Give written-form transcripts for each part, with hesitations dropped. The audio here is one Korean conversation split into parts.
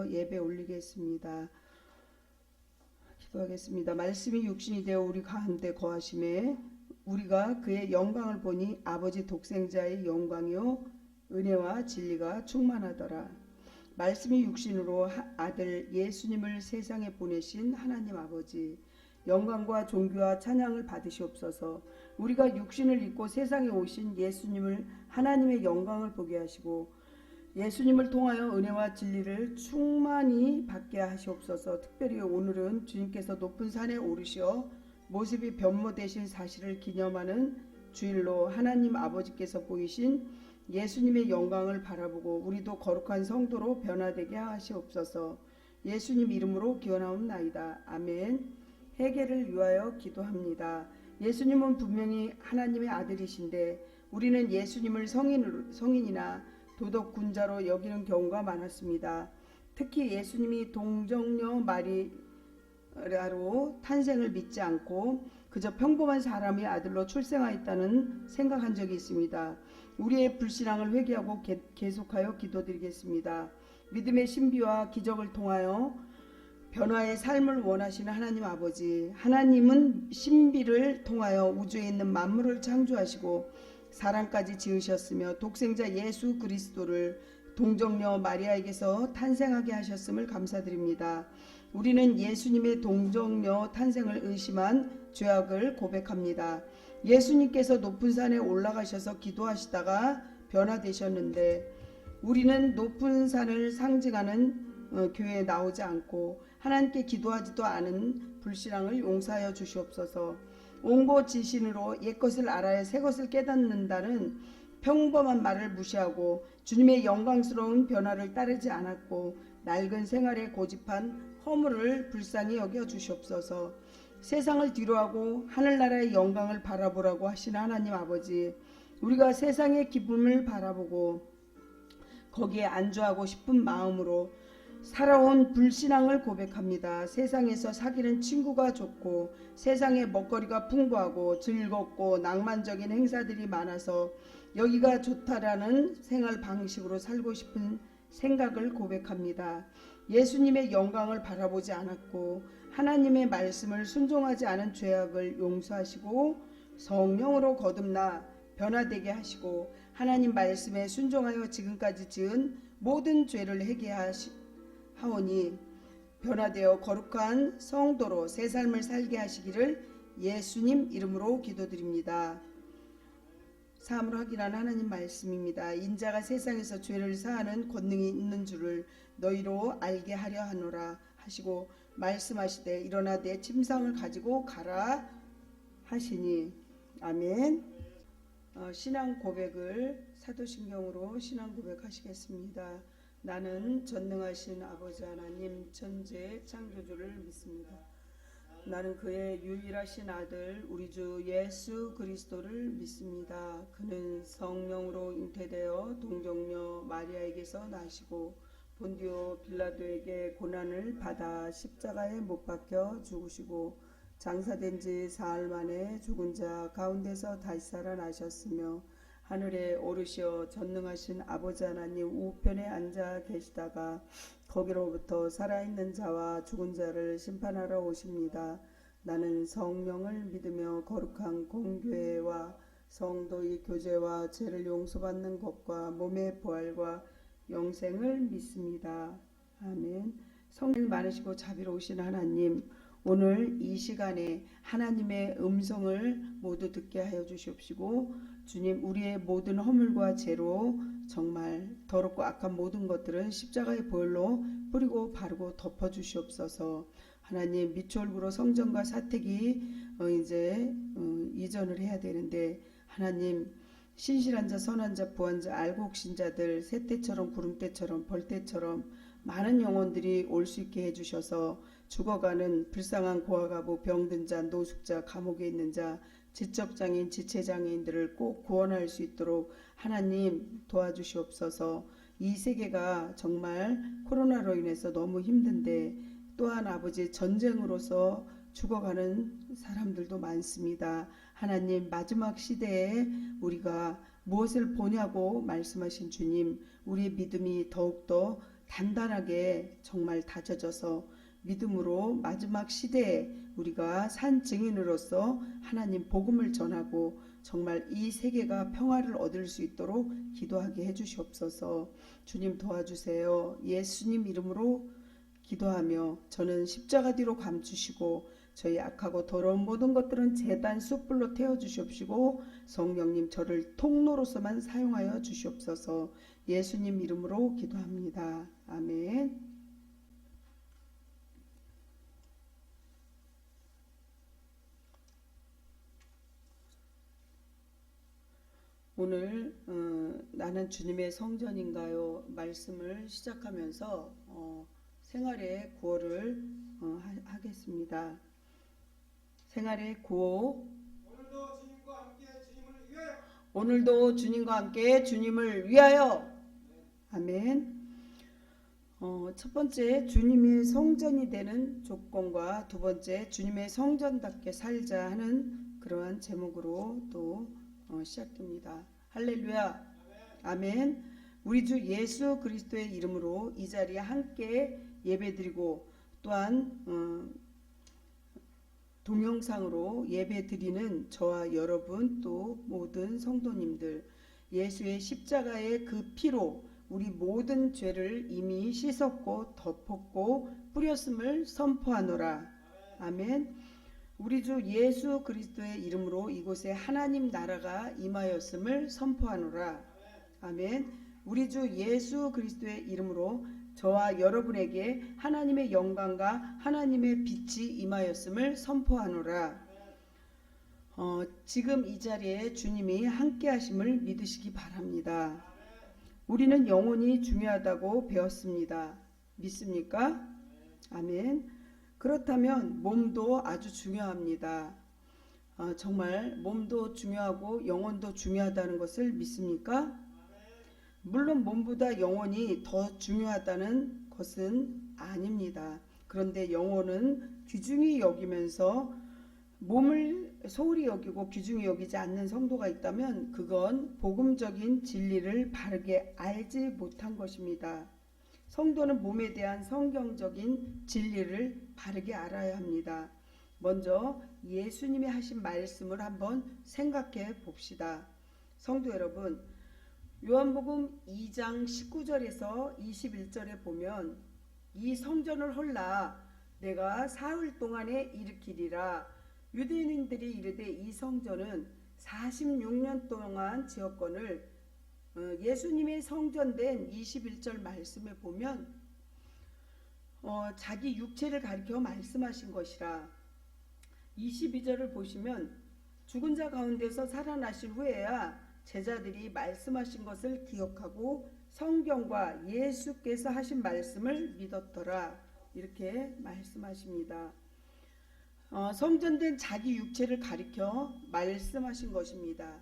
위해서 예배 올리겠습니다. 기도하겠습니다. 말씀이 육신이 되어 우리 가운데 거하심에 우리가 그의 영광을 보니 아버지 독생자의 영광이요 은혜와 진리가 충만하더라. 말씀이 육신으로 아들 예수님을 세상에 보내신 하나님 아버지, 영광과 존귀와 찬양을 받으시옵소서. 우리가 육신을 입고 세상에 오신 예수님을 하나님의 영광을 보게 하시고 예수님을 통하여 은혜와 진리를 충만히 받게 하시옵소서. 특별히 오늘은 주님께서 높은 산에 오르시어 모습이 변모되신 사실을 기념하는 주일로 하나님 아버지께서 보이신 예수님의 영광을 바라보고 우리도 거룩한 성도로 변화되게 하시옵소서. 예수님 이름으로 기원하옵나이다. 아멘. 회개를 위하여 기도합니다. 예수님은 분명히 하나님의 아들이신데 우리는 예수님을 성인이나 도덕군자로 여기는 경우가 많았습니다. 특히 예수님이 동정녀 마리아로 탄생을 믿지 않고 그저 평범한 사람의 아들로 출생하였다는 생각한 적이 있습니다. 우리의 불신앙을 회개하고 계속하여 기도드리겠습니다. 믿음의 신비와 기적을 통하여 변화의 삶을 원하시는 하나님 아버지, 하나님은 신비를 통하여 우주에 있는 만물을 창조하시고 사람까지 지으셨으며 독생자 예수 그리스도를 동정녀 마리아에게서 탄생하게 하셨음을 감사드립니다. 우리는 예수님의 동정녀 탄생을 의심한 죄악을 고백합니다. 예수님께서 높은 산에 올라가셔서 기도하시다가 변화되셨는데 우리는 높은 산을 상징하는 교회에 나오지 않고 하나님께 기도하지도 않은 불신앙을 용서하여 주시옵소서. 옹고지신으로 옛것을 알아야 새것을 깨닫는다는 평범한 말을 무시하고 주님의 영광스러운 변화를 따르지 않았고 낡은 생활에 고집한 허물을 불쌍히 여겨 주시옵소서. 세상을 뒤로하고 하늘나라의 영광을 바라보라고 하신 하나님 아버지, 우리가 세상의 기쁨을 바라보고 거기에 안주하고 싶은 마음으로 살아온 불신앙을 고백합니다. 세상에서 사귀는 친구가 좋고 세상에 먹거리가 풍부하고 즐겁고 낭만적인 행사들이 많아서 여기가 좋다라는 생활 방식으로 살고 싶은 생각을 고백합니다. 예수님의 영광을 바라보지 않았고 하나님의 말씀을 순종하지 않은 죄악을 용서하시고 성령으로 거듭나 변화되게 하시고 하나님 말씀에 순종하여 지금까지 지은 모든 죄를 회개하오니 변화되어 거룩한 성도로 새 삶을 살게 하시기를 예수님 이름으로 기도드립니다. 사함으로 확인한 하나님 말씀입니다. 인자가 세상에서 죄를 사하는 권능이 있는 줄을 너희로 알게 하려 하노라 하시고 말씀하시되 일어나 내 침상을 가지고 가라 하시니. 아멘. 신앙 고백을 사도신경으로 신앙 고백하시겠습니다. 나는 전능하신 아버지 하나님 천지의 창조주를 믿습니다. 나는 그의 유일하신 아들 우리 주 예수 그리스도를 믿습니다. 그는 성령으로 잉태되어 동정녀 마리아에게서 나시고 본디오 빌라도에게 고난을 받아 십자가에 못 박혀 죽으시고 장사된 지 사흘 만에 죽은 자 가운데서 다시 살아나셨으며 하늘에 오르시어 전능하신 아버지 하나님 우편에 앉아 계시다가 거기로부터 살아있는 자와 죽은 자를 심판하러 오십니다. 나는 성령을 믿으며 거룩한 공교회와 성도의 교제와 죄를 용서받는 것과 몸의 부활과 영생을 믿습니다. 아멘. 성령 많으시고 자비로우신 하나님, 오늘 이 시간에 하나님의 음성을 모두 듣게 하여 주시옵시고 주님, 우리의 모든 허물과 죄로 정말 더럽고 악한 모든 것들은 십자가의 보혈로 뿌리고 바르고 덮어 주시옵소서. 하나님, 미추홀구로 성전과 사택이 이제 이전을 해야 되는데 하나님, 신실한 자, 선한 자, 부한 자, 알곡신 자들 새때처럼 구름때처럼 벌때처럼 많은 영혼들이 올 수 있게 해주셔서 죽어가는 불쌍한 고아가부, 병든 자, 노숙자, 감옥에 있는 자, 지적장애인, 지체장애인들을 꼭 구원할 수 있도록 하나님 도와주시옵소서. 이 세계가 정말 코로나로 인해서 너무 힘든데 또한 아버지 전쟁으로서 죽어가는 사람들도 많습니다. 하나님, 마지막 시대에 우리가 무엇을 보냐고 말씀하신 주님, 우리의 믿음이 더욱더 단단하게 정말 다져져서 믿음으로 마지막 시대에 우리가 산 증인으로서 하나님 복음을 전하고 정말 이 세계가 평화를 얻을 수 있도록 기도하게 해주시옵소서. 주님 도와주세요. 예수님 이름으로 기도하며 저는 십자가 뒤로 감추시고 저희 악하고 더러운 모든 것들은 제단 숯불로 태워주시옵시고 성령님 저를 통로로서만 사용하여 주시옵소서. 예수님 이름으로 기도합니다. 아멘. 오늘 나는 주님의 성전인가요? 말씀을 시작하면서 생활의 구호를 하겠습니다. 생활의 구호. 오늘도 주님과 함께 주님을 위하여. 아멘. 첫 번째, 주님의 성전이 되는 조건과 두 번째, 주님의 성전답게 살자 하는 그러한 제목으로 또 시작됩니다. 할렐루야. 아멘. 우리 주 예수 그리스도의 이름으로 이 자리에 함께 예배드리고 또한 동영상으로 예배드리는 저와 여러분 또 모든 성도님들, 예수의 십자가의 그 피로 우리 모든 죄를 이미 씻었고 덮었고 뿌렸음을 선포하노라. 아멘. 우리 주 예수 그리스도의 이름으로 이곳에 하나님 나라가 임하였음을 선포하노라. 아멘. 우리 주 예수 그리스도의 이름으로 저와 여러분에게 하나님의 영광과 하나님의 빛이 임하였음을 선포하노라. 지금 이 자리에 주님이 함께 하심을 믿으시기 바랍니다. 우리는 영혼이 중요하다고 배웠습니다. 믿습니까? 아멘. 그렇다면 몸도 아주 중요합니다. 정말 몸도 중요하고 영혼도 중요하다는 것을 믿습니까? 물론 몸보다 영혼이 더 중요하다는 것은 아닙니다. 그런데 영혼은 귀중히 여기면서 몸을 소홀히 여기고 귀중히 여기지 않는 성도가 있다면 그건 복음적인 진리를 바르게 알지 못한 것입니다. 성도는 몸에 대한 성경적인 진리를 바르게 알아야 합니다. 먼저 예수님이 하신 말씀을 한번 생각해 봅시다. 성도 여러분, 요한복음 2장 19절에서 21절에 보면 이 성전을 헐라 내가 사흘 동안에 일으키리라. 유대인들이 이르되 이 성전은 46년 동안 지었거늘 예수님의 성전된 21절 말씀에 보면 자기 육체를 가리켜 말씀하신 것이라. 22절을 보시면 죽은 자 가운데서 살아나신 후에야 제자들이 말씀하신 것을 기억하고 성경과 예수께서 하신 말씀을 믿었더라. 이렇게 말씀하십니다. 성전된 자기 육체를 가리켜 말씀하신 것입니다.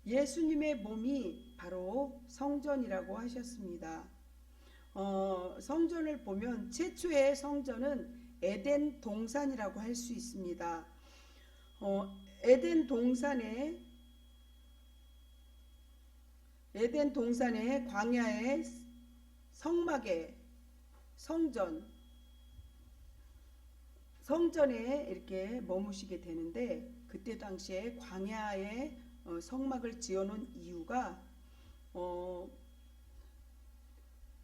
예수님의 몸이 바로 성전이라고 하셨습니다. 성전을 보면 최초의 성전은 에덴 동산이라고 할 수 있습니다. 에덴 동산의 광야의 성막에 성전에 이렇게 머무시게 되는데, 그때 당시에 광야에 성막을 지어놓은 이유가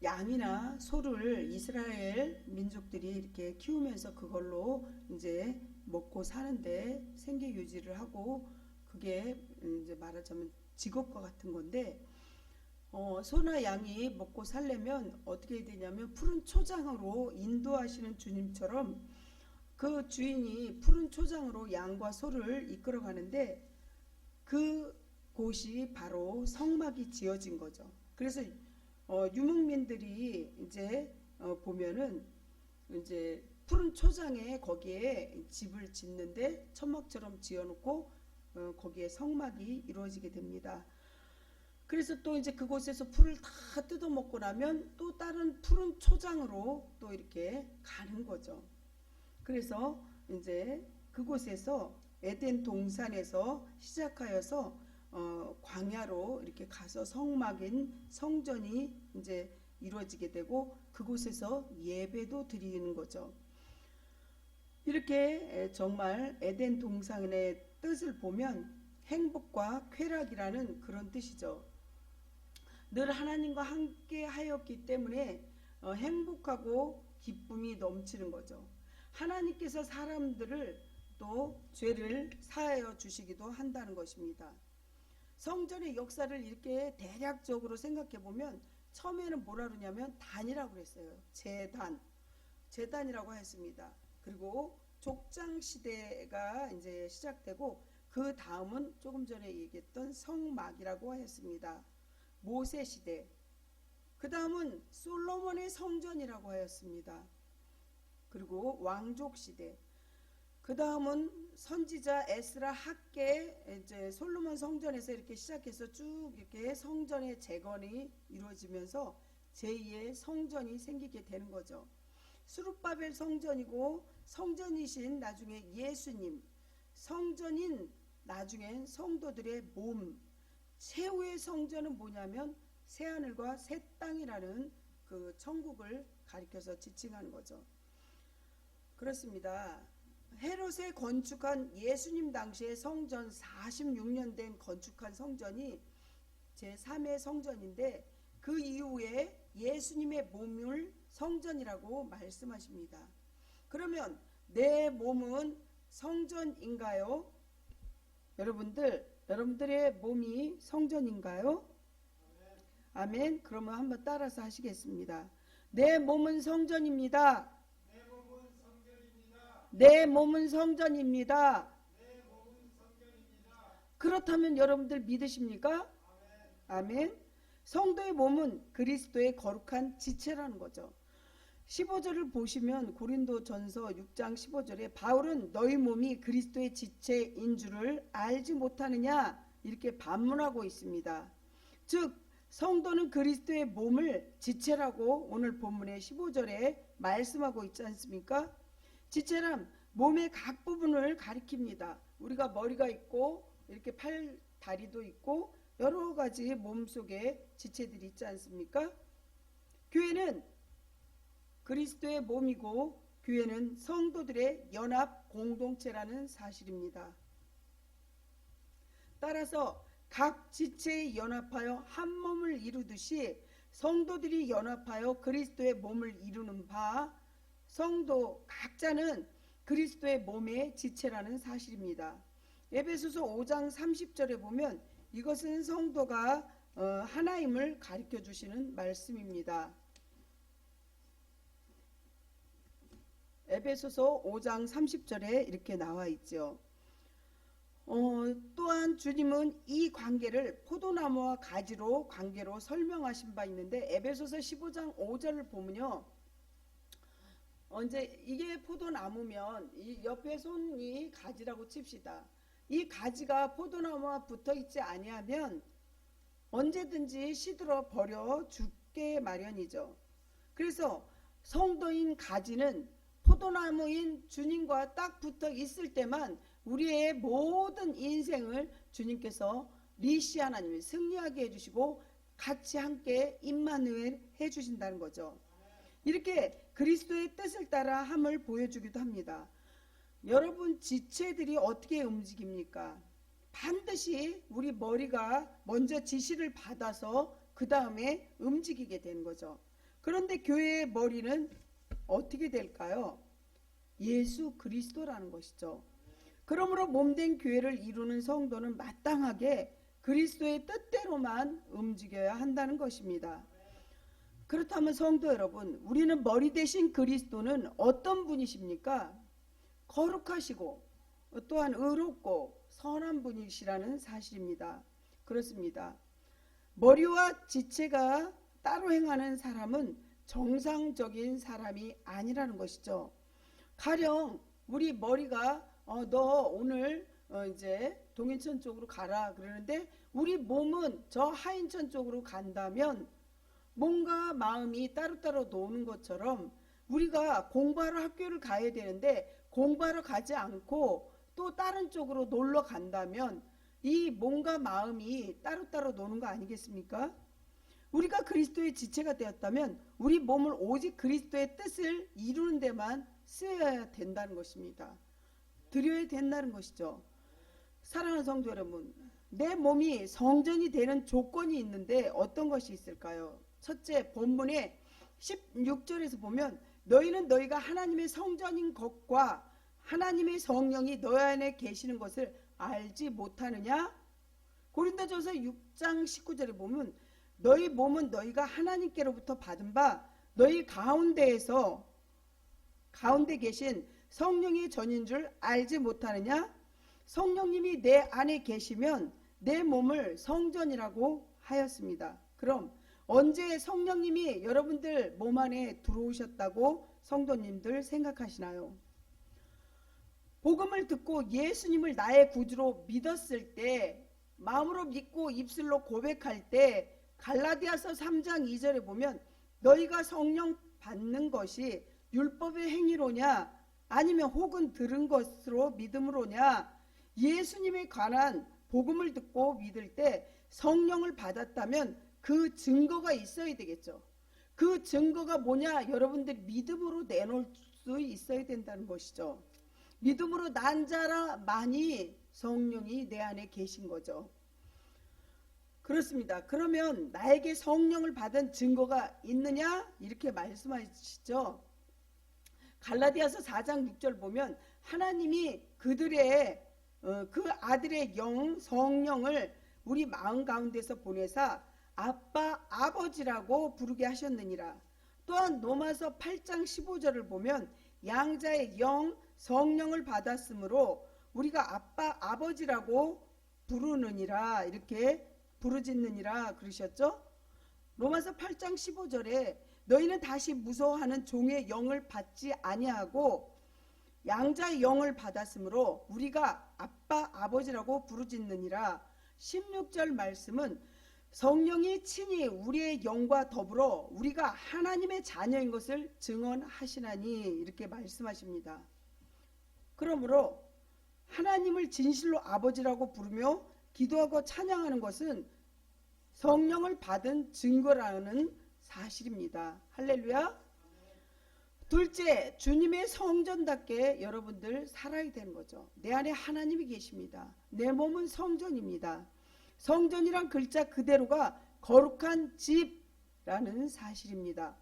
양이나 소를 이스라엘 민족들이 이렇게 키우면서 그걸로 이제 먹고 사는데 생계 유지를 하고, 그게 이제 말하자면 직업과 같은 건데, 소나 양이 먹고 살려면 어떻게 해야 되냐면 푸른 초장으로 인도하시는 주님처럼 그 주인이 푸른 초장으로 양과 소를 이끌어 가는데 그 곳이 바로 성막이 지어진 거죠. 그래서 유목민들이 이제 보면은 이제 푸른 초장에 거기에 집을 짓는데 천막처럼 지어놓고 거기에 성막이 이루어지게 됩니다. 그래서 또 이제 그곳에서 풀을 다 뜯어 먹고 나면 또 다른 푸른 초장으로 또 이렇게 가는 거죠. 그래서 이제 그곳에서 에덴 동산에서 시작하여서 광야로 이렇게 가서 성막인 성전이 이제 이루어지게 되고 그곳에서 예배도 드리는 거죠. 이렇게 정말 에덴 동산의 뜻을 보면 행복과 쾌락이라는 그런 뜻이죠. 늘 하나님과 함께 하였기 때문에 행복하고 기쁨이 넘치는 거죠. 하나님께서 사람들을 또 죄를 사하여 주시기도 한다는 것입니다. 성전의 역사를 이렇게 대략적으로 생각해 보면 처음에는 뭐라 그러냐면 단이라고 그랬어요. 제단이라고 했습니다. 그리고 족장 시대가 이제 시작되고 그 다음은 조금 전에 얘기했던 성막이라고 했습니다. 모세 시대. 그 다음은 솔로몬의 성전이라고 하였습니다. 그리고 왕족 시대. 그 다음은 선지자 에스라 학계 이제 솔로몬 성전에서 이렇게 시작해서 쭉 이렇게 성전의 재건이 이루어지면서 제2의 성전이 생기게 되는 거죠. 수룹바벨 성전이고 성전이신 나중에 예수님, 성전인 나중엔 성도들의 몸, 최후의 성전은 뭐냐면 새하늘과 새 땅이라는 그 천국을 가리켜서 지칭하는 거죠. 그렇습니다. 헤롯에 건축한 예수님 당시의 성전 46년 된 건축한 성전이 제3의 성전인데 그 이후에 예수님의 몸을 성전이라고 말씀하십니다. 그러면 내 몸은 성전인가요? 여러분들의 몸이 성전인가요? 아멘. 그러면 한번 따라서 하시겠습니다. 내 몸은 성전입니다. 내 몸은 성전입니다. 그렇다면 여러분들 믿으십니까? 아멘. 성도의 몸은 그리스도의 거룩한 지체라는 거죠. 15절을 보시면 고린도전서 6장 15절에 바울은 너희 몸이 그리스도의 지체인 줄을 알지 못하느냐 이렇게 반문하고 있습니다. 즉 성도는 그리스도의 몸을 지체라고 오늘 본문의 15절에 말씀하고 있지 않습니까? 지체란 몸의 각 부분을 가리킵니다. 우리가 머리가 있고 이렇게 팔, 다리도 있고 여러 가지 몸속에 지체들이 있지 않습니까? 교회는 그리스도의 몸이고 교회는 성도들의 연합 공동체라는 사실입니다. 따라서 각 지체에 연합하여 한 몸을 이루듯이 성도들이 연합하여 그리스도의 몸을 이루는 바 성도 각자는 그리스도의 몸의 지체라는 사실입니다. 에베소서 5장 30절에 보면 이것은 성도가 하나임을 가르쳐 주시는 말씀입니다. 에베소서 5장 30절에 이렇게 나와 있죠. 또한 주님은 이 관계를 포도나무와 가지로 관계로 설명하신 바 있는데 에베소서 15장 5절을 보면요. 언제 이게 포도나무면 이 옆에 손이 가지라고 칩시다. 이 가지가 포도나무와 붙어 있지 아니하면 언제든지 시들어 버려 죽게 마련이죠. 그래서 성도인 가지는 포도나무인 주님과 딱 붙어 있을 때만 우리의 모든 인생을 주님께서 리시 하나님이 승리하게 해주시고 같이 함께 임마누엘 해주신다는 거죠. 이렇게 그리스도의 뜻을 따라 함을 보여주기도 합니다. 여러분 지체들이 어떻게 움직입니까? 반드시 우리 머리가 먼저 지시를 받아서 그 다음에 움직이게 되는 거죠. 그런데 교회의 머리는 어떻게 될까요? 예수 그리스도라는 것이죠. 그러므로 몸된 교회를 이루는 성도는 마땅하게 그리스도의 뜻대로만 움직여야 한다는 것입니다. 그렇다면 성도 여러분, 우리는 머리 대신 그리스도는 어떤 분이십니까? 거룩하시고 또한 의롭고 선한 분이시라는 사실입니다. 그렇습니다. 머리와 지체가 따로 행하는 사람은 정상적인 사람이 아니라는 것이죠. 가령 우리 머리가 너 오늘 이제 동인천 쪽으로 가라 그러는데 우리 몸은 저 하인천 쪽으로 간다면 몸과 마음이 따로따로 노는 것처럼 우리가 공부하러 학교를 가야 되는데 공부하러 가지 않고 또 다른 쪽으로 놀러 간다면 이 몸과 마음이 따로따로 노는 거 아니겠습니까? 우리가 그리스도의 지체가 되었다면 우리 몸을 오직 그리스도의 뜻을 이루는 데만 쓰여야 된다는 것입니다. 드려야 된다는 것이죠. 사랑하는 성도 여러분, 내 몸이 성전이 되는 조건이 있는데 어떤 것이 있을까요? 첫째, 본문의 16절에서 보면 너희는 너희가 하나님의 성전인 것과 하나님의 성령이 너희 안에 계시는 것을 알지 못하느냐? 고린도전서 6장 19절에 보면 너희 몸은 너희가 하나님께로부터 받은 바 너희 가운데 계신 성령의 전인 줄 알지 못하느냐? 성령님이 내 안에 계시면 내 몸을 성전이라고 하였습니다. 그럼 언제 성령님이 여러분들 몸 안에 들어오셨다고 성도님들 생각하시나요? 복음을 듣고 예수님을 나의 구주로 믿었을 때, 마음으로 믿고 입술로 고백할 때 갈라디아서 3장 2절에 보면 너희가 성령 받는 것이 율법의 행위로냐 아니면 혹은 들은 것으로 믿음으로냐, 예수님에 관한 복음을 듣고 믿을 때 성령을 받았다면 그 증거가 있어야 되겠죠. 그 증거가 뭐냐? 여러분들이 믿음으로 내놓을 수 있어야 된다는 것이죠. 믿음으로 난 자라 많이 성령이 내 안에 계신 거죠. 그렇습니다. 그러면 나에게 성령을 받은 증거가 있느냐? 이렇게 말씀하시죠. 갈라디아서 4장 6절 보면 하나님이 그들의 그 아들의 영 성령을 우리 마음 가운데서 보내사 아빠 아버지라고 부르게 하셨느니라. 또한 로마서 8장 15절을 보면 양자의 영 성령을 받았으므로 우리가 아빠 아버지라고 부르느니라, 이렇게 부르짖느니라 그러셨죠. 로마서 8장 15절에 너희는 다시 무서워하는 종의 영을 받지 아니하고 양자의 영을 받았으므로 우리가 아빠 아버지라고 부르짖느니라. 16절 말씀은 성령이 친히 우리의 영과 더불어 우리가 하나님의 자녀인 것을 증언하시나니, 이렇게 말씀하십니다. 그러므로 하나님을 진실로 아버지라고 부르며 기도하고 찬양하는 것은 성령을 받은 증거라는 사실입니다. 할렐루야. 둘째, 주님의 성전답게 여러분들 살아야 되는 거죠. 내 안에 하나님이 계십니다. 내 몸은 성전입니다. 성전이란 글자 그대로가 거룩한 집라는 사실입니다.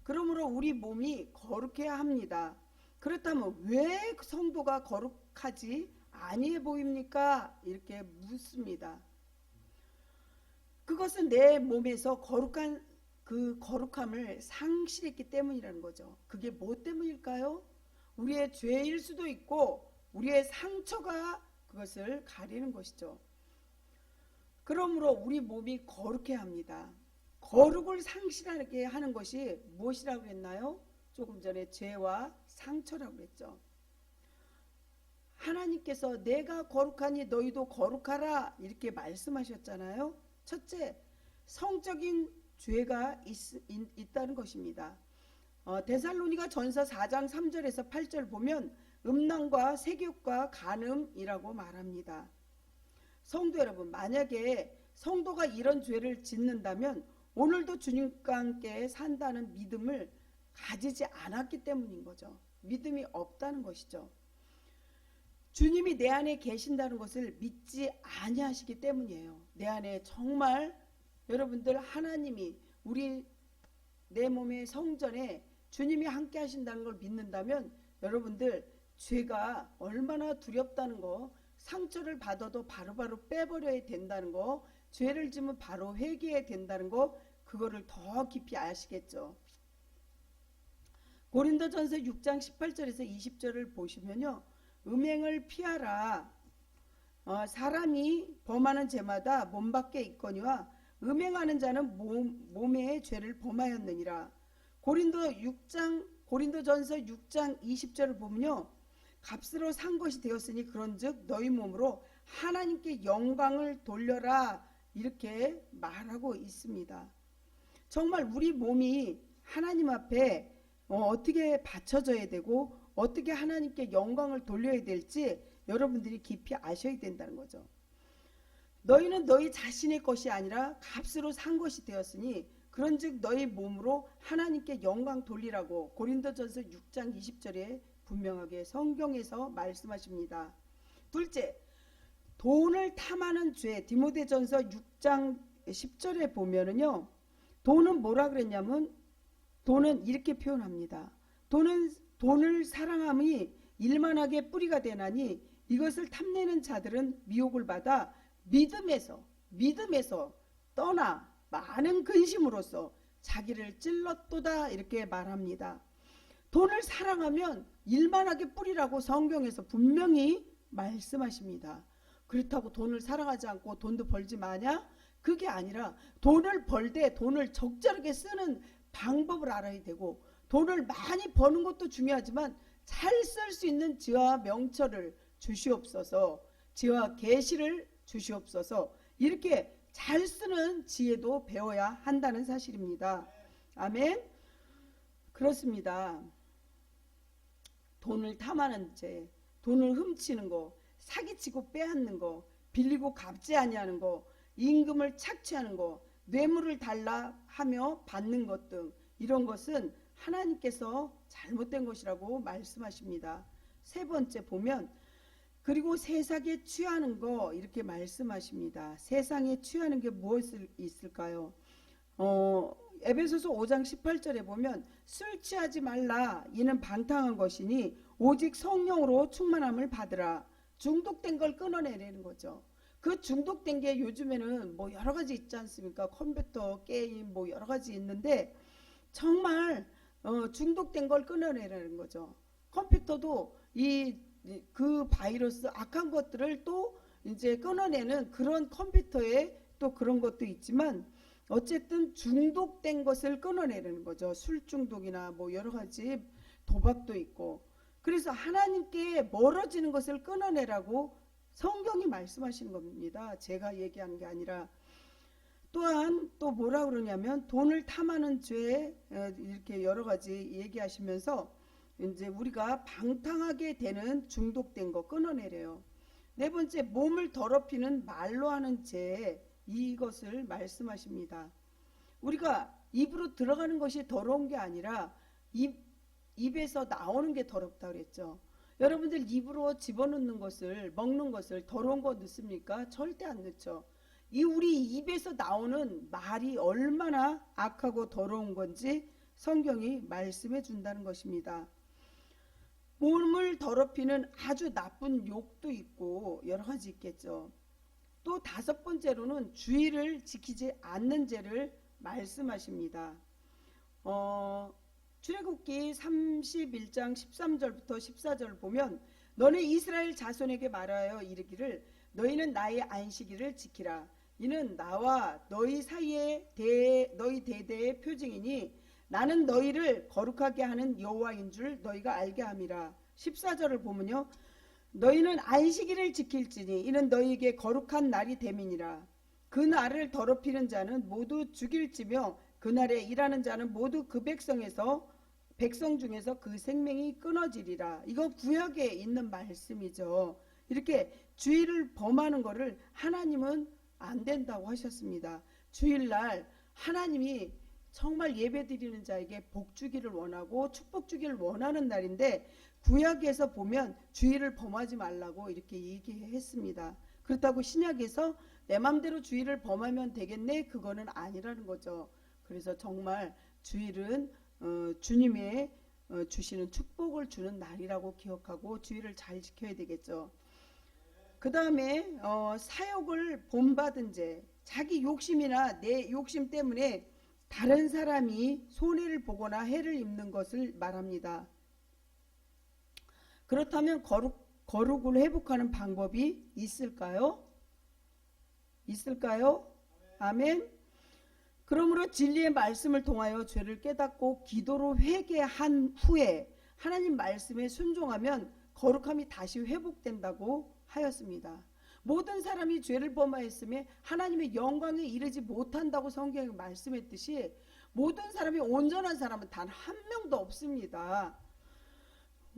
그러므로 우리 몸이 거룩해야 합니다. 그렇다면 왜 성도가 거룩하지 아니해 보입니까? 이렇게 묻습니다. 그것은 내 몸에서 그 거룩함을 상실했기 때문이라는 거죠. 그게 뭐 때문일까요? 우리의 죄일 수도 있고 우리의 상처가 그것을 가리는 것이죠. 그러므로 우리 몸이 거룩해야 합니다. 거룩을 상실하게 하는 것이 무엇이라고 했나요? 조금 전에 죄와 상처라고 했죠. 하나님께서 내가 거룩하니 너희도 거룩하라 이렇게 말씀하셨잖아요. 첫째, 성적인 죄가 있다는 것입니다. 데살로니가 전서 4장 3절에서 8절 보면 음란과 색욕과 간음이라고 말합니다. 성도 여러분, 만약에 성도가 이런 죄를 짓는다면 오늘도 주님과 함께 산다는 믿음을 가지지 않았기 때문인 거죠. 믿음이 없다는 것이죠. 주님이 내 안에 계신다는 것을 믿지 아니하시기 때문이에요. 내 안에 정말 여러분들 하나님이 내 몸의 성전에 주님이 함께 하신다는 걸 믿는다면 여러분들 죄가 얼마나 두렵다는 거, 상처를 받아도 바로바로 빼버려야 된다는 거, 죄를 지면 바로 회개해야 된다는 거, 그거를 더 깊이 아시겠죠. 고린도전서 6장 18절에서 20절을 보시면요, 음행을 피하라. 사람이 범하는 죄마다 몸 밖에 있거니와 음행하는 자는 몸의 죄를 범하였느니라. 고린도전서 6장 20절을 보면요, 값으로 산 것이 되었으니 그런즉 너희 몸으로 하나님께 영광을 돌려라 이렇게 말하고 있습니다. 정말 우리 몸이 하나님 앞에 어떻게 바쳐져야 되고 어떻게 하나님께 영광을 돌려야 될지 여러분들이 깊이 아셔야 된다는 거죠. 너희는 너희 자신의 것이 아니라 값으로 산 것이 되었으니 그런즉 너희 몸으로 하나님께 영광 돌리라고 고린도전서 6장 20절에 분명하게 성경에서 말씀하십니다. 둘째, 돈을 탐하는 죄. 디모데전서 6장 10절에 보면은요, 돈은 뭐라 그랬냐면 돈은 이렇게 표현합니다. 돈을 사랑함이 일만하게 뿌리가 되나니 이것을 탐내는 자들은 미혹을 받아 믿음에서 떠나 많은 근심으로써 자기를 찔렀도다, 이렇게 말합니다. 돈을 사랑하면 일만하게 뿌리라고 성경에서 분명히 말씀하십니다. 그렇다고 돈을 사랑하지 않고 돈도 벌지 마냐? 그게 아니라 돈을 벌 때 돈을 적절하게 쓰는 방법을 알아야 되고, 돈을 많이 버는 것도 중요하지만 잘 쓸 수 있는 지혜와 명철을 주시옵소서, 지혜와 계시를 주시옵소서, 이렇게 잘 쓰는 지혜도 배워야 한다는 사실입니다. 아멘. 그렇습니다. 돈을 탐하는 죄, 돈을 훔치는 거, 사기치고 빼앗는 거, 빌리고 갚지 아니하는 거, 임금을 착취하는 거, 뇌물을 달라 하며 받는 것 등 이런 것은 하나님께서 잘못된 것이라고 말씀하십니다. 세 번째 보면 그리고 세상에 취하는 거, 이렇게 말씀하십니다. 세상에 취하는 게 무엇이 있을까요? 에베소서 5장 18절에 보면 술 취하지 말라, 이는 방탕한 것이니 오직 성령으로 충만함을 받으라. 중독된 걸 끊어내라는 거죠. 그 중독된 게 요즘에는 뭐 여러 가지 있지 않습니까? 컴퓨터, 게임, 뭐 여러 가지 있는데 정말 중독된 걸 끊어내라는 거죠. 컴퓨터도 그 바이러스, 악한 것들을 또 이제 끊어내는 그런 컴퓨터에 또 그런 것도 있지만 어쨌든 중독된 것을 끊어내라는 거죠. 술 중독이나 뭐 여러 가지 도박도 있고. 그래서 하나님께 멀어지는 것을 끊어내라고 성경이 말씀하시는 겁니다. 제가 얘기하는 게 아니라. 또한 또 뭐라 그러냐면 돈을 탐하는 죄, 이렇게 여러 가지 얘기하시면서 이제 우리가 방탕하게 되는 중독된 거 끊어내래요. 네 번째, 몸을 더럽히는 말로 하는 죄, 이것을 말씀하십니다. 우리가 입으로 들어가는 것이 더러운 게 아니라 입에서 나오는 게 더럽다 그랬죠. 여러분들 입으로 집어넣는 것을, 먹는 것을 더러운 거 넣습니까? 절대 안 넣죠. 우리 입에서 나오는 말이 얼마나 악하고 더러운 건지 성경이 말씀해 준다는 것입니다. 몸을 더럽히는 아주 나쁜 욕도 있고 여러 가지 있겠죠. 또 다섯 번째로는 주의를 지키지 않는 죄를 말씀하십니다. 출애굽기 31장 13절부터 14절 보면 너는 이스라엘 자손에게 말하여 이르기를 너희는 나의 안식일을 지키라. 이는 나와 너희 사이에 너희 대대의 표징이니 나는 너희를 거룩하게 하는 여호와인 줄 너희가 알게 함이라. 14절을 보면요. 너희는 안식일을 지킬지니 이는 너희에게 거룩한 날이 됨이니라. 그 날을 더럽히는 자는 모두 죽일지며 그날에 일하는 자는 모두 그 백성 중에서 그 생명이 끊어지리라. 이거 구약에 있는 말씀이죠. 이렇게 주일을 범하는 것을 하나님은 안 된다고 하셨습니다. 주일날 하나님이 정말 예배드리는 자에게 복 주기를 원하고 축복 주기를 원하는 날인데 구약에서 보면 주일을 범하지 말라고 이렇게 얘기했습니다. 그렇다고 신약에서 내 맘대로 주일을 범하면 되겠네? 그거는 아니라는 거죠. 그래서 정말 주일은 주님의 주시는 축복을 주는 날이라고 기억하고 주일을 잘 지켜야 되겠죠. 그 다음에 사욕을 본받은 죄, 자기 욕심이나 내 욕심 때문에 다른 사람이 손해를 보거나 해를 입는 것을 말합니다. 그렇다면 거룩을 회복하는 방법이 있을까요? 아멘. 그러므로 진리의 말씀을 통하여 죄를 깨닫고 기도로 회개한 후에 하나님 말씀에 순종하면 거룩함이 다시 회복된다고 하였습니다. 모든 사람이 죄를 범하였음에 하나님의 영광에 이르지 못한다고 성경이 말씀했듯이 모든 사람이 온전한 사람은 단 한 명도 없습니다.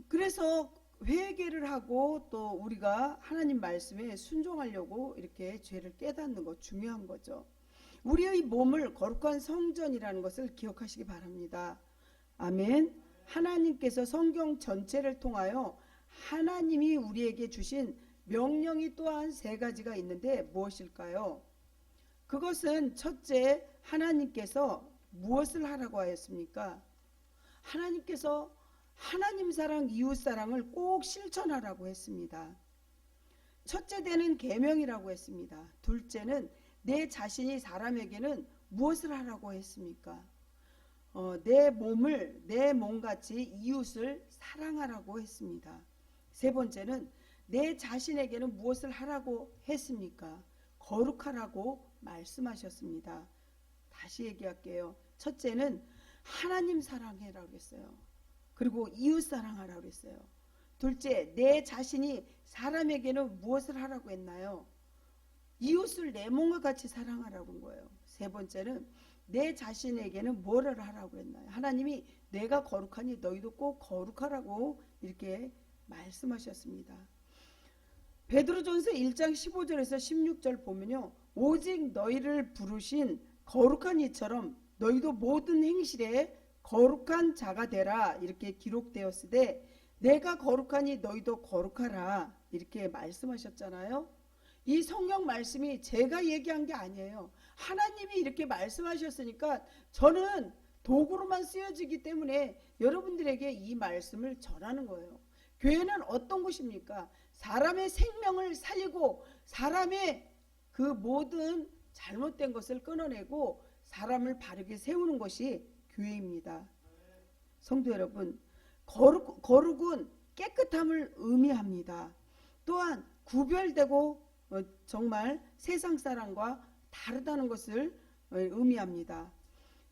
그래서 회개를 하고 또 우리가 하나님 말씀에 순종하려고 이렇게 죄를 깨닫는 거 중요한 거죠. 우리의 몸을 거룩한 성전이라는 것을 기억하시기 바랍니다. 아멘. 하나님께서 성경 전체를 통하여 하나님이 우리에게 주신 명령이 또한 세 가지가 있는데 무엇일까요? 그것은 첫째, 하나님께서 무엇을 하라고 하였습니까? 하나님께서 하나님 사랑, 이웃 사랑을 꼭 실천하라고 했습니다. 첫째 되는 계명이라고 했습니다. 둘째는 내 자신이 사람에게는 무엇을 하라고 했습니까? 내 몸을 내 몸같이 이웃을 사랑하라고 했습니다. 세 번째는 내 자신에게는 무엇을 하라고 했습니까? 거룩하라고 말씀하셨습니다. 다시 얘기할게요. 첫째는 하나님 사랑해라고 했어요. 그리고 이웃 사랑하라고 했어요. 둘째, 내 자신이 사람에게는 무엇을 하라고 했나요? 이웃을 내 몸과 같이 사랑하라고 한 거예요. 세 번째는 내 자신에게는 뭐를 하라고 했나요? 하나님이 내가 거룩하니 너희도 꼭 거룩하라고 이렇게 말씀하셨습니다. 베드로전서 1장 15절에서 16절 보면요. 오직 너희를 부르신 거룩한 이처럼 너희도 모든 행실에 거룩한 자가 되라 이렇게 기록되었으되 내가 거룩하니 너희도 거룩하라 이렇게 말씀하셨잖아요. 이 성경 말씀이 제가 얘기한 게 아니에요. 하나님이 이렇게 말씀하셨으니까 저는 도구로만 쓰여지기 때문에 여러분들에게 이 말씀을 전하는 거예요. 교회는 어떤 곳입니까? 사람의 생명을 살리고 사람의 그 모든 잘못된 것을 끊어내고 사람을 바르게 세우는 것이 교회입니다. 성도 여러분, 거룩은 깨끗함을 의미합니다. 또한 구별되고 정말 세상 사람과 다르다는 것을 의미합니다.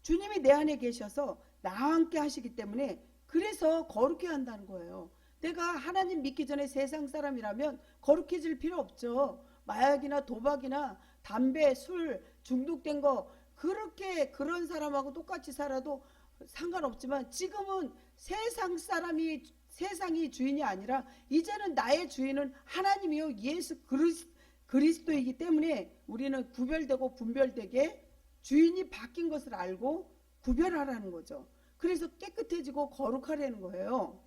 주님이 내 안에 계셔서 나와 함께 하시기 때문에 그래서 거룩해야 한다는 거예요. 내가 하나님 믿기 전에 세상 사람이라면 거룩해질 필요 없죠. 마약이나 도박이나 담배, 술 중독된 거 그렇게 그런 사람하고 똑같이 살아도 상관없지만 지금은 세상이 주인이 아니라 이제는 나의 주인은 하나님이요 예수 그리스도이기 때문에 우리는 구별되고 분별되게 주인이 바뀐 것을 알고 구별하라는 거죠. 그래서 깨끗해지고 거룩하라는 거예요.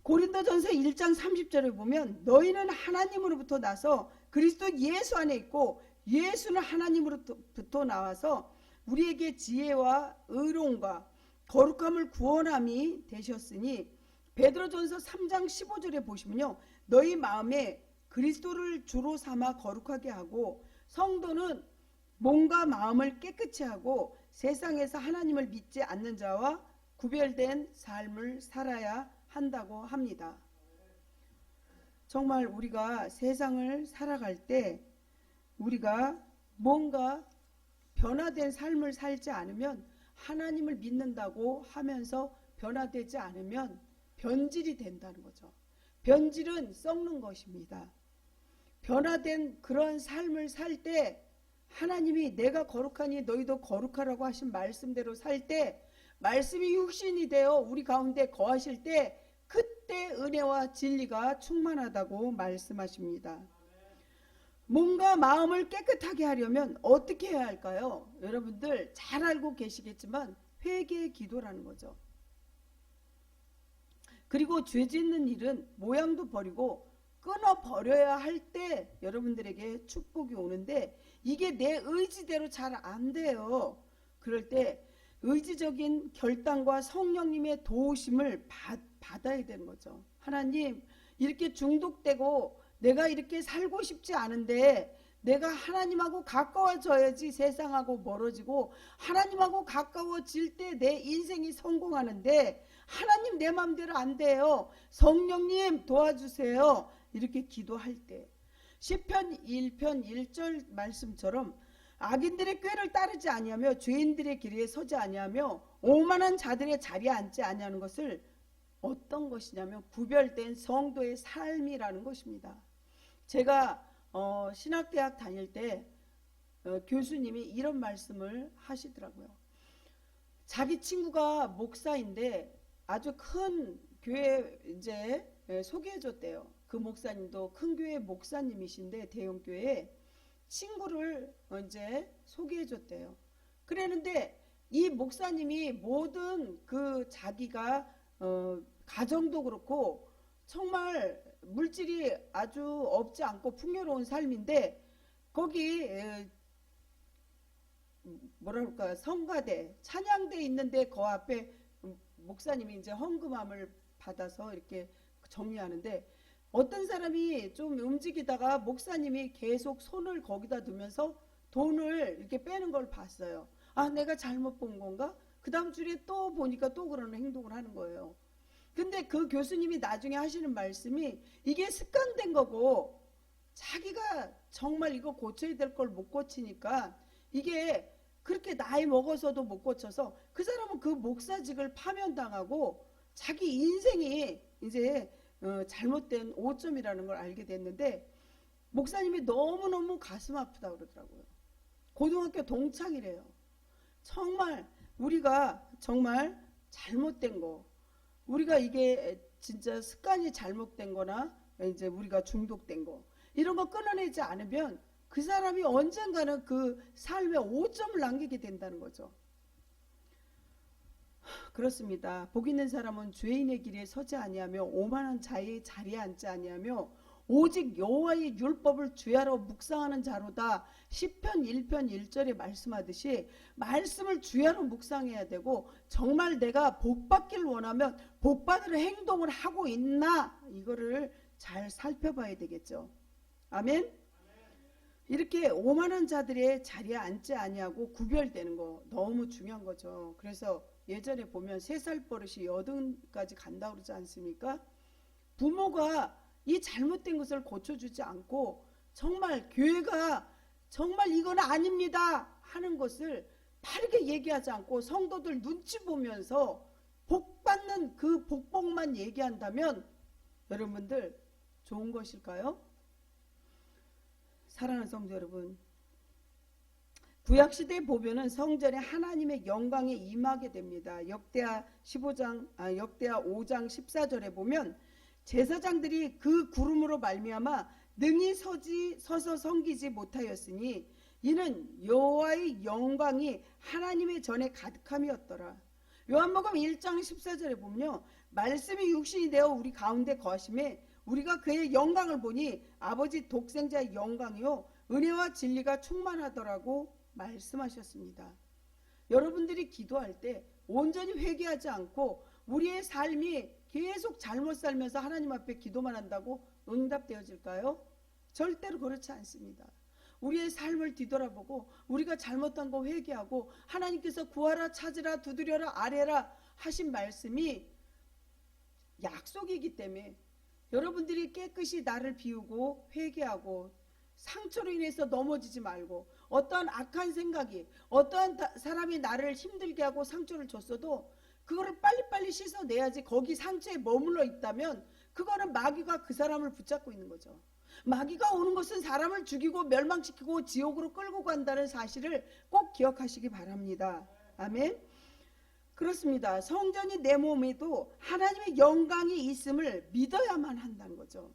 고린도전서 1장 30절에 보면 너희는 하나님으로부터 나서 그리스도 예수 안에 있고 예수는 하나님으로부터 나와서 우리에게 지혜와 의로움과 거룩함을 구원함이 되셨으니 베드로전서 3장 15절에 보시면요. 너희 마음에 그리스도를 주로 삼아 거룩하게 하고 성도는 몸과 마음을 깨끗이 하고 세상에서 하나님을 믿지 않는 자와 구별된 삶을 살아야 한다고 합니다. 정말 우리가 세상을 살아갈 때 우리가 뭔가 변화된 삶을 살지 않으면 하나님을 믿는다고 하면서 변화되지 않으면 변질이 된다는 거죠. 변질은 썩는 것입니다. 변화된 그런 삶을 살 때 하나님이 내가 거룩하니 너희도 거룩하라고 하신 말씀대로 살 때 말씀이 육신이 되어 우리 가운데 거하실 때 그때 은혜와 진리가 충만하다고 말씀하십니다. 몸과 마음을 깨끗하게 하려면 어떻게 해야 할까요? 여러분들 잘 알고 계시겠지만 회개의 기도라는 거죠. 그리고 죄 짓는 일은 모양도 버리고 끊어버려야 할 때 여러분들에게 축복이 오는데 이게 내 의지대로 잘 안 돼요. 그럴 때 의지적인 결단과 성령님의 도우심을 받아야 되는 거죠. 하나님, 이렇게 중독되고 내가 이렇게 살고 싶지 않은데 내가 하나님하고 가까워져야지 세상하고 멀어지고 하나님하고 가까워질 때 내 인생이 성공하는데 하나님 내 마음대로 안 돼요. 성령님 도와주세요. 이렇게 기도할 때 시편 1편 1절 말씀처럼 악인들의 꾀를 따르지 아니하며 죄인들의 길에 서지 아니하며 오만한 자들의 자리에 앉지 아니하는 것을 어떤 것이냐면 구별된 성도의 삶이라는 것입니다. 제가 신학대학 다닐 때 교수님이 이런 말씀을 하시더라고요. 자기 친구가 목사인데 아주 큰 교회 소개해줬대요. 그 목사님도 큰 교회 목사님이신데 대형교회 친구를 이제 소개해 줬대요. 그랬는데 이 목사님이 모든 그 자기가 가정도 그렇고 정말 물질이 아주 없지 않고 풍요로운 삶인데 거기 뭐랄까 성가대 찬양대 있는데 그 앞에 목사님이 이제 헌금함을 받아서 이렇게 정리하는데 어떤 사람이 좀 움직이다가 목사님이 계속 손을 거기다 두면서 돈을 이렇게 빼는 걸 봤어요. 아, 내가 잘못 본 건가? 그 다음 주에 또 보니까 또 그런 행동을 하는 거예요. 근데 그 교수님이 나중에 하시는 말씀이 이게 습관된 거고 자기가 정말 이거 고쳐야 될 걸 못 고치니까 이게 그렇게 나이 먹어서도 못 고쳐서 그 사람은 그 목사직을 파면당하고 자기 인생이 이제 잘못된 오점이라는 걸 알게 됐는데 목사님이 너무너무 가슴 아프다 그러더라고요. 고등학교 동창이래요. 정말 우리가 정말 잘못된 거 우리가 이게 진짜 습관이 잘못된 거나 이제 우리가 중독된 거 이런 거 끊어내지 않으면 그 사람이 언젠가는 그 삶에 오점을 남기게 된다는 거죠. 그렇습니다. 복 있는 사람은 죄인의 길에 서지 아니하며 오만한 자의 자리에 앉지 아니하며 오직 여호와의 율법을 주야로 묵상하는 자로다. 시편 1편 1절에 말씀하듯이 말씀을 주야로 묵상해야 되고 정말 내가 복받기를 원하면 복받을 행동을 하고 있나 이거를 잘 살펴봐야 되겠죠. 아멘. 이렇게 오만한 자들의 자리에 앉지 아니하고 구별되는 거 너무 중요한 거죠. 그래서 예전에 보면 3살 버릇이 80까지 간다고 그러지 않습니까? 부모가 이 잘못된 것을 고쳐주지 않고 정말 교회가 정말 이건 아닙니다 하는 것을 바르게 얘기하지 않고 성도들 눈치 보면서 복받는 그 복복만 얘기한다면 여러분들 좋은 것일까요? 사랑하는 성도 여러분, 구약시대에 보면은 성전에 하나님의 영광에 임하게 됩니다. 역대하 5장 14절에 보면 제사장들이 그 구름으로 말미암아 능히 서서 섬기지 못하였으니 이는 여호와의 영광이 하나님의 전에 가득함이었더라. 요한복음 1장 14절에 보면요, 말씀이 육신이 되어 우리 가운데 거하심에 우리가 그의 영광을 보니 아버지 독생자의 영광이요 은혜와 진리가 충만하더라고 말씀하셨습니다. 여러분들이 기도할 때 온전히 회개하지 않고 우리의 삶이 계속 잘못 살면서 하나님 앞에 기도만 한다고 응답되어질까요? 절대로 그렇지 않습니다. 우리의 삶을 뒤돌아보고 우리가 잘못한 거 회개하고 하나님께서 구하라 찾으라 두드려라 아뢰라 하신 말씀이 약속이기 때문에 여러분들이 깨끗이 나를 비우고 회개하고 상처로 인해서 넘어지지 말고 어떠한 악한 생각이 어떠한 사람이 나를 힘들게 하고 상처를 줬어도 그거를 빨리빨리 씻어내야지. 거기 상처에 머물러 있다면 그거는 마귀가 그 사람을 붙잡고 있는 거죠. 마귀가 오는 것은 사람을 죽이고 멸망시키고 지옥으로 끌고 간다는 사실을 꼭 기억하시기 바랍니다. 아멘. 그렇습니다. 성전이 내 몸에도 하나님의 영광이 있음을 믿어야만 한다는 거죠.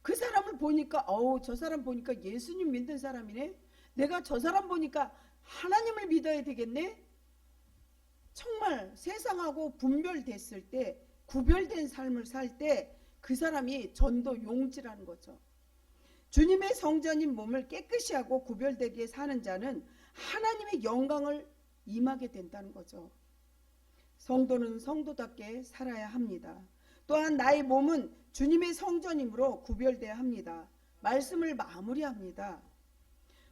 그 사람을 보니까 저 사람 보니까 예수님 믿는 사람이네. 내가 저 사람 보니까 하나님을 믿어야 되겠네. 정말 세상하고 분별됐을 때 구별된 삶을 살 때 그 사람이 전도 용지라는 거죠. 주님의 성전인 몸을 깨끗이 하고 구별되게 사는 자는 하나님의 영광을 임하게 된다는 거죠. 성도는 성도답게 살아야 합니다. 또한 나의 몸은 주님의 성전이므로 구별되어야 합니다. 말씀을 마무리합니다.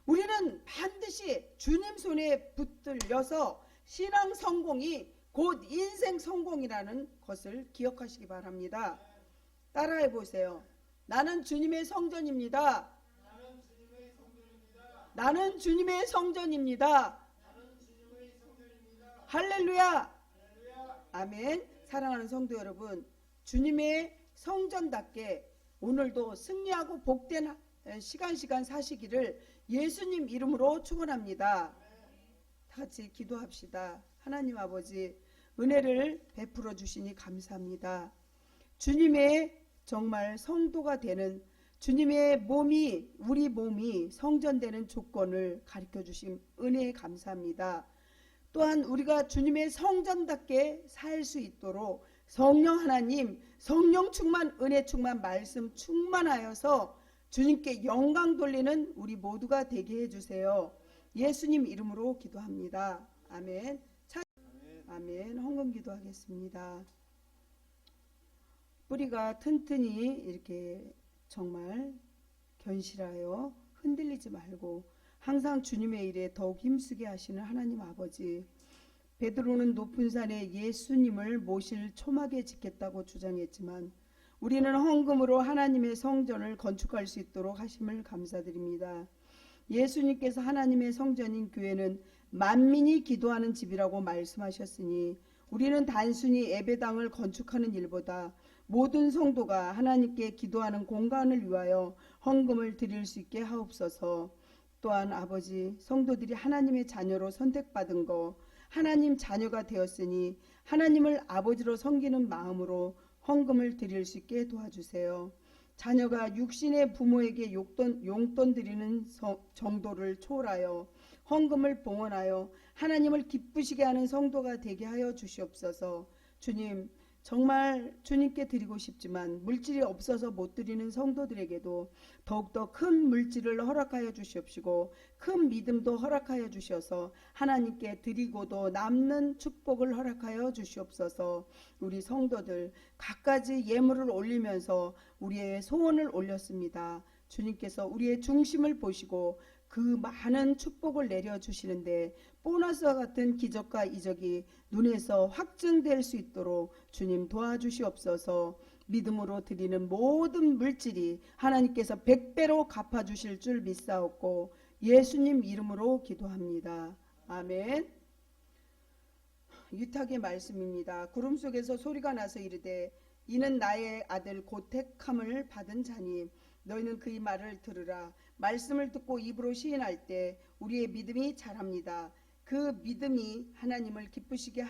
우리는 반드시 주님 손에 붙들려서 신앙 성공이 곧 인생 성공이라는 것을 기억하시기 바랍니다. 따라해 보세요. 나는 주님의 성전입니다. 나는 주님의 성전입니다. 할렐루야. 아멘. 사랑하는 성도 여러분, 주님의 성전답게 오늘도 승리하고 복된 시간 사시기를 예수님 이름으로 축원합니다. 다 같이 기도합시다. 하나님 아버지, 은혜를 베풀어 주시니 감사합니다. 주님의 정말 성도가 되는 주님의 몸이, 우리 몸이 성전되는 조건을 가르쳐 주신 은혜에 감사합니다. 또한 우리가 주님의 성전답게 살 수 있도록 성령 하나님, 성령 충만, 은혜 충만, 말씀 충만하여서 주님께 영광 돌리는 우리 모두가 되게 해주세요. 예수님 이름으로 기도합니다. 아멘. 아멘. 헌금 기도하겠습니다. 뿌리가 튼튼히 이렇게 정말 견실하여 흔들리지 말고 항상 주님의 일에 더욱 힘쓰게 하시는 하나님 아버지, 베드로는 높은 산에 예수님을 모실 초막에 짓겠다고 주장했지만 우리는 헌금으로 하나님의 성전을 건축할 수 있도록 하심을 감사드립니다. 예수님께서 하나님의 성전인 교회는 만민이 기도하는 집이라고 말씀하셨으니 우리는 단순히 예배당을 건축하는 일보다 모든 성도가 하나님께 기도하는 공간을 위하여 헌금을 드릴 수 있게 하옵소서. 또한 아버지, 성도들이 하나님의 자녀로 선택받은 거, 하나님 자녀가 되었으니 하나님을 아버지로 섬기는 마음으로 헌금을 드릴 수 있게 도와주세요. 자녀가 육신의 부모에게 용돈 드리는 정도를 초월하여 헌금을 봉헌하여 하나님을 기쁘시게 하는 성도가 되게 하여 주시옵소서. 주님, 정말 주님께 드리고 싶지만 물질이 없어서 못 드리는 성도들에게도 더욱더 큰 물질을 허락하여 주시옵시고 큰 믿음도 허락하여 주셔서 하나님께 드리고도 남는 축복을 허락하여 주시옵소서. 우리 성도들 갖가지 예물을 올리면서 우리의 소원을 올렸습니다. 주님께서 우리의 중심을 보시고 그 많은 축복을 내려주시는데 보너스와 같은 기적과 이적이 눈에서 확증될 수 있도록 주님 도와주시옵소서. 믿음으로 드리는 모든 물질이 하나님께서 100배로 갚아주실 줄 믿사옵고 예수님 이름으로 기도합니다. 아멘. 유탁의 말씀입니다. 구름 속에서 소리가 나서 이르되 이는 나의 아들 곧 택함을 받은 자니 너희는 그의 말을 들으라. 말씀을 듣고 입으로 시인할 때 우리의 믿음이 자랍니다. 그 믿음이 하나님을 기쁘시게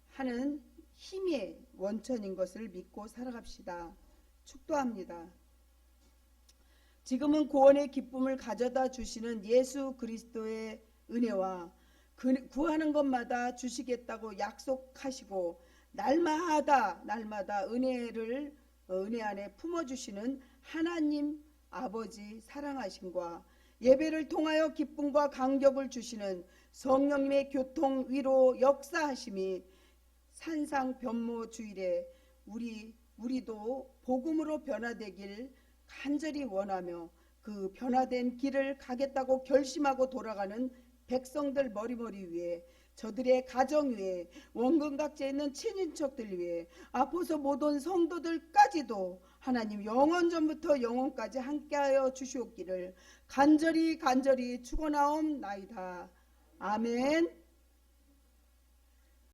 하는 힘의 원천인 것을 믿고 살아갑시다. 축도합니다. 지금은 구원의 기쁨을 가져다 주시는 예수 그리스도의 은혜와 구하는 것마다 주시겠다고 약속하시고 날마다 은혜 안에 품어주시는 하나님 아버지 사랑하심과 예배를 통하여 기쁨과 감격을 주시는 성령님의 교통 위로 역사하심이 산상 변모 주일에 우리도 복음으로 변화되길 간절히 원하며 그 변화된 길을 가겠다고 결심하고 돌아가는 백성들 머리머리 위에 저들의 가정 위에 원근각지에 있는 친인척들 위에 앞으로 못 온 성도들까지도 하나님 영원 전부터 영원까지 함께하여 주시옵기를 간절히 축원하옵나이다. 아멘.